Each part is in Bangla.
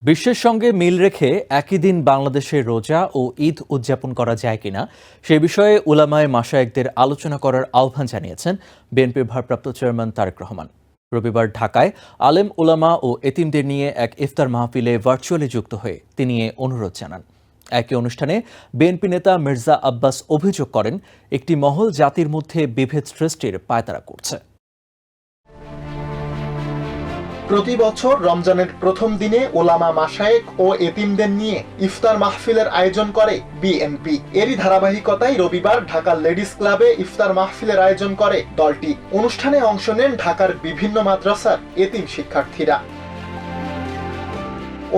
বিশ্বের সঙ্গে মিল রেখে একই দিন বাংলাদেশে রোজা ও ঈদ উদযাপন করা যায় কিনা সে বিষয়ে উলামায়ে মাশায়েখদের আলোচনা করার আহ্বান জানিয়েছেন বিএনপির ভারপ্রাপ্ত চেয়ারম্যান তারেক রহমান। রবিবার ঢাকায় আলেম উলামা ও এতিমদের নিয়ে এক ইফতার মাহফিলে ভার্চুয়ালি যুক্ত হয়ে তিনি এ অনুরোধ জানান। একই অনুষ্ঠানে বিএনপি নেতা মির্জা আব্বাস অভিযোগ করেন, একটি মহল জাতির মধ্যে বিভেদ সৃষ্টির পায়তারা করছে। প্রতি বছর রমজানের প্রথম দিনে ওলামা মাশায়েখ ও এতিমদের নিয়ে ইফতার মাহফিলের আয়োজন করে বিএনপি। এরই ধারাবাহিকতায় রবিবার ঢাকার লেডিস ক্লাবে ইফতার মাহফিলের আয়োজন করে দলটি। অনুষ্ঠানে অংশ নেন ঢাকার বিভিন্ন মাদ্রাসার এতিম শিক্ষার্থীরা।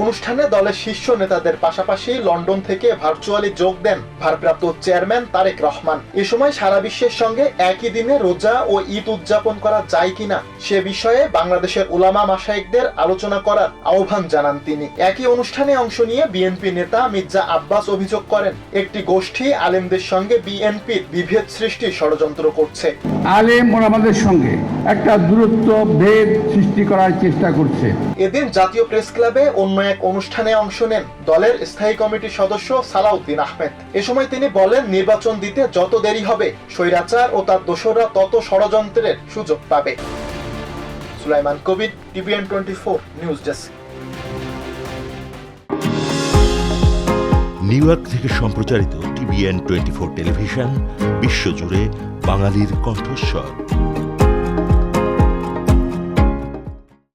অনুষ্ঠানে দলের শীর্ষ নেতাদের পাশাপাশি লন্ডন থেকে ভার্চুয়ালি যোগ দেন ভারপ্রাপ্ত চেয়ারম্যান তারেক রহমান। এ সময় সারা বিশ্বের সঙ্গে একই দিনে রোজা ও ঈদ উদযাপন করা যায় কিনা সে বিষয়ে বাংলাদেশের উলামা মাশায়েখদের আলোচনা করার আহ্বান জানান তিনি। একই অনুষ্ঠানে অংশ নিয়ে বিএনপি নেতা মির্জা আব্বাস অভিযোগ করেন, একটি গোষ্ঠী আলেমদের সঙ্গে বিএনপির বিভেদ সৃষ্টির ষড়যন্ত্র করছে। আলেম ওলামাদের সঙ্গে একটা দূরত্ব ভেদ সৃষ্টি করার চেষ্টা করছে। এদিন জাতীয় প্রেস ক্লাবে অন্য এক অনুষ্ঠানে অংশ নেন দলের স্থায়ী কমিটির সদস্য সালাউদ্দিন আহমেদ। এ সময় তিনি বলেন, নির্বাচন দিতে যত দেরি হবে স্বৈরাচার ও তার দোসররা তত ষড়যন্ত্রের সুযোগ পাবে। Sulaiman Kabir, TVN 24 news desk. New York থেকে সম্প্রচারিত টিভিএন 24 টেলিভিশন বিশ্বজুড়ে বাঙালির কণ্ঠস্বর।